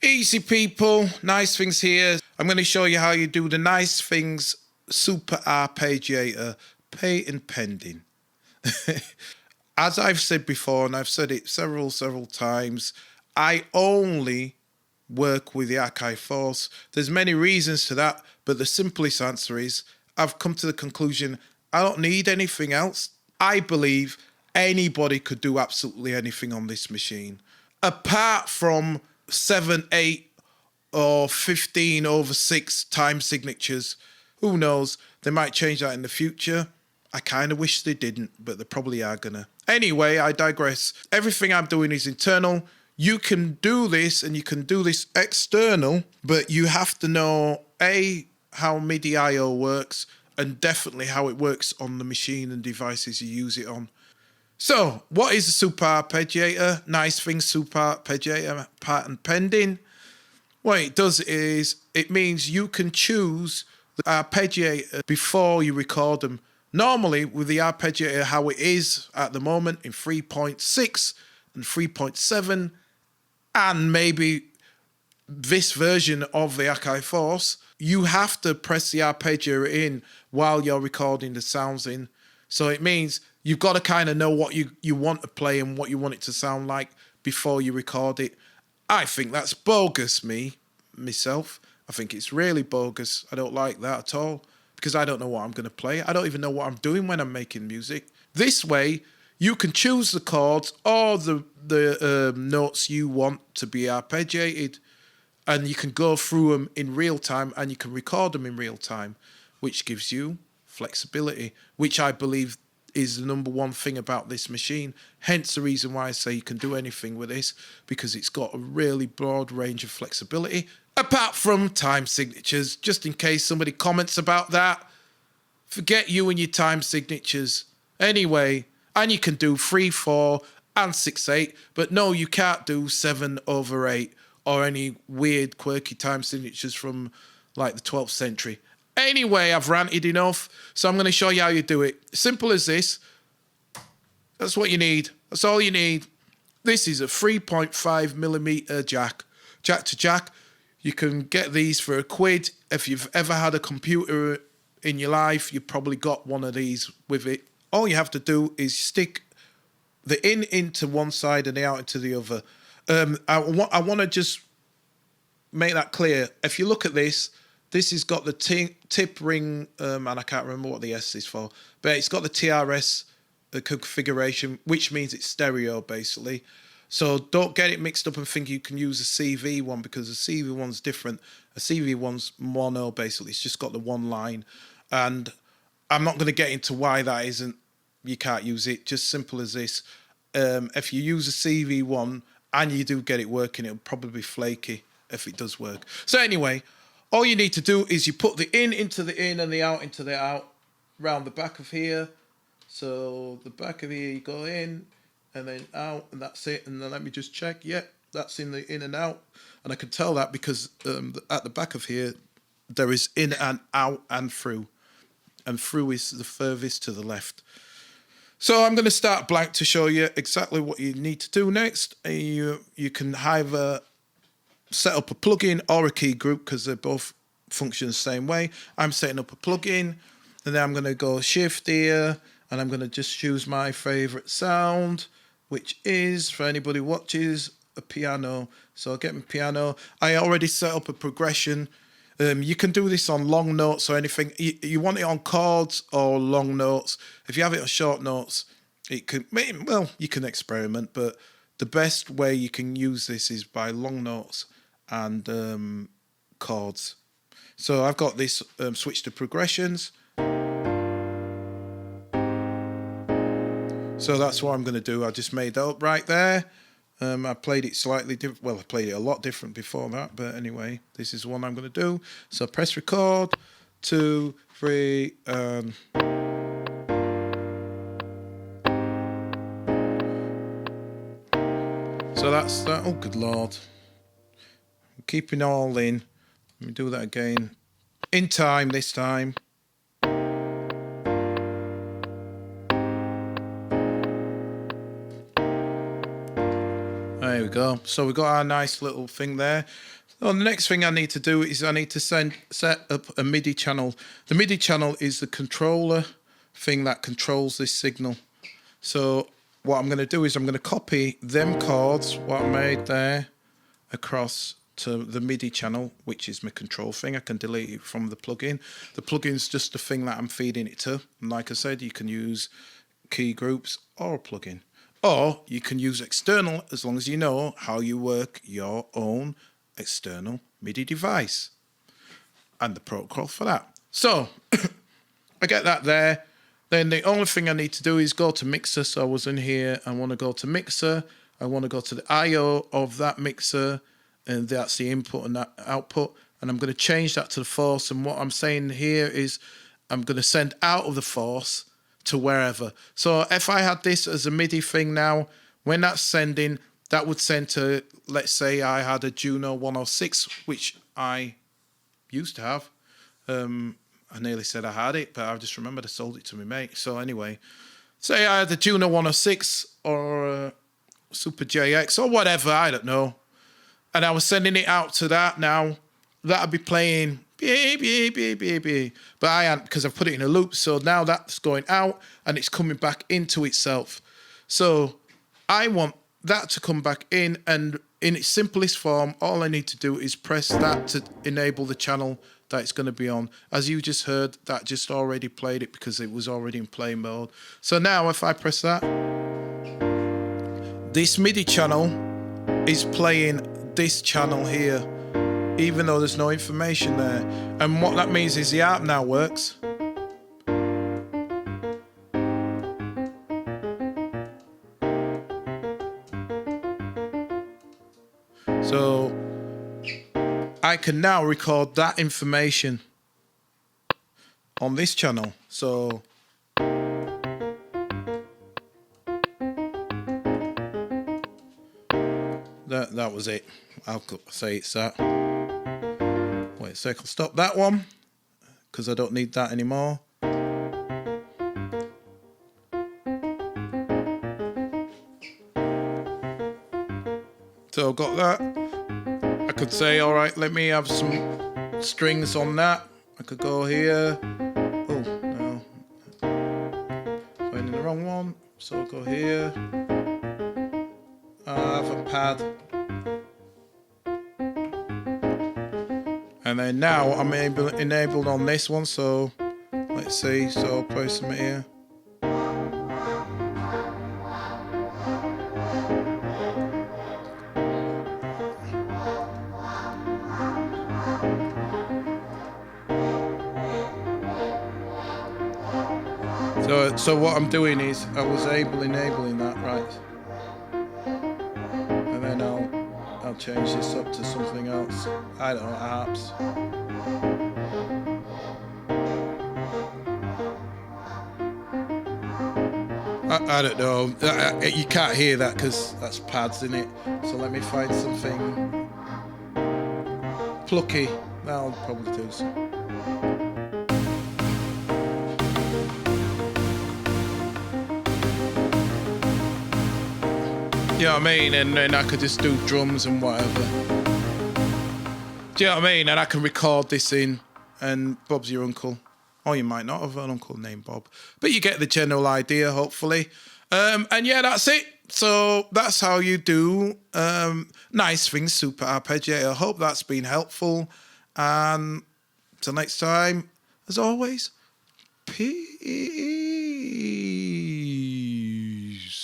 Easy people, nice things here. I'm going to show you how you do the nice things super arpeggiator, patent pending. As I've said before, and I've said it several times, I only work with the Akai Force. There's many reasons to that, but the simplest answer is I've come to the conclusion I don't need anything else. I believe anybody could do absolutely anything on this machine. Apart from 7, 8 or 15/6 time signatures. Who knows? They might change that in the future. I kind of wish they didn't, but they probably are gonna. Anyway, I digress. Everything I'm doing is internal. You can do this and you can do this external, but you have to know A, how MIDI I/O works, and definitely how it works on the machine and devices you use it on. So, what is a super arpeggiator? Nice thing, super arpeggiator, patent pending. What it does is, it means you can choose the arpeggiator before you record them. Normally, with the arpeggiator how it is at the moment in 3.6 and 3.7, and maybe this version of the Akai Force, you have to press the arpeggiator in while you're recording the sounds in. So it means you've got to kind of know what you want to play and what you want it to sound like before you record it. I think that's bogus, myself. I think it's really bogus. I don't like that at all because I don't know what I'm going to play. I don't even know what I'm doing when I'm making music. This way, you can choose the chords or the notes you want to be arpeggiated, and you can go through them in real time and you can record them in real time, which gives you flexibility, which I believe is the number one thing about this machine. Hence the reason why I say you can do anything with this, because it's got a really broad range of flexibility, apart from time signatures. Just in case somebody comments about that, forget you and your time signatures. Anyway, and you can do 3/4 and 6/8, but no, you can't do 7/8 or any weird quirky time signatures from like the 12th century. Anyway, I've ranted enough, so I'm going to show you how you do it. Simple as this. That's what you need. That's all you need. This is a 3.5mm jack. Jack to jack. You can get these for £1. If you've ever had a computer in your life, you've probably got one of these with it. All you have to do is stick the in into one side and the out into the other. I want to just make that clear. If you look at this, this has got the tip ring, and I can't remember what the S is for, but it's got the TRS configuration, which means it's stereo, basically. So don't get it mixed up and think you can use a CV one, because the CV one's different. A CV one's mono, basically. It's just got the one line. And I'm not going to get into why that isn't. You can't use it. Just simple as this. If you use a CV one and you do get it working, it'll probably be flaky if it does work. So anyway, all you need to do is you put the in into the in and the out into the out round the back of here. So the back of here, you go in and then out, and that's it. And then let me just check. Yep, that's in the in and out. And I can tell that because at the back of here, there is in and out and through. And through is the furthest to the left. So I'm going to start blank to show you exactly what you need to do next. You can either set up a plugin or a key group, because they both function the same way. I'm setting up a plugin, and then I'm going to go shift here, and I'm going to just choose my favorite sound, which is, for anybody who watches, a piano. So I'll get my piano. I already set up a progression. You can do this on long notes or anything. You want it on chords or long notes. If you have it on short notes, it can, well, you can experiment, but the best way you can use this is by long notes and chords. So I've got this switch to progressions. So that's what I'm going to do. I just made that up right there. I played it slightly different. Well, I played it a lot different before that, but anyway, this is the one I'm going to do. So press record, 2, 3, and so that's that. Oh, good Lord. I'm keeping all in. Let me do that again. In time this time. There we go. So we've got our nice little thing there. So the next thing I need to do is I need to set up a MIDI channel. The MIDI channel is the controller thing that controls this signal. So what I'm going to do is I'm going to copy them chords, what I made there, across to the MIDI channel, which is my control thing. I can delete it from the plugin. The plugin's just the thing that I'm feeding it to. And like I said, you can use key groups or a plugin. Or you can use external as long as you know how you work your own external MIDI device and the protocol for that. So I get that there. Then the only thing I need to do is go to mixer. So I was in here, I want to go to mixer. I want to go to the I/O of that mixer, and that's the input and that output. And I'm going to change that to the force. And what I'm saying here is I'm going to send out of the force to wherever. So if I had this as a MIDI thing now, when that's sending, that would send to, let's say I had a Juno 106, which I used to have. I nearly said I had it, but I just remembered I sold it to my mate. So anyway, say I had the Juno 106 or Super JX or whatever, I don't know. And I was sending it out to that now. That'd be playing beep, beep, beep, beep, beep. But I hadn't, because I've put it in a loop. So now that's going out and it's coming back into itself. So I want that to come back in, and in its simplest form, all I need to do is press that to enable the channel that it's going to be on. As you just heard, that just already played it because it was already in play mode. So now if I press that, this MIDI channel is playing this channel here, even though there's no information there. And what that means is the ARP now works. So I can now record that information on this channel. So that was it. I'll say it's that. Wait a sec, I'll stop that one because I don't need that anymore. So I've got that. I could say, all right, let me have some strings on that. I could go here. Oh, no. Playing in the wrong one. So I'll go here. I have a pad. And then now I'm enabled on this one. So let's see. So I'll play some here. So what I'm doing is I was enabling that, right? And then I'll change this up to something else. I don't know, arps. I don't know. You can't hear that because that's pads in it. So let me find something plucky. That'll probably do some. You know what I mean? And then I could just do drums and whatever. Do you know what I mean? And I can record this in, and Bob's your uncle. Or you might not have an uncle named Bob. But you get the general idea, hopefully. And yeah, that's it. So that's how you do Nice Things Super Arpeggiator. I hope that's been helpful. And till next time, as always, peace.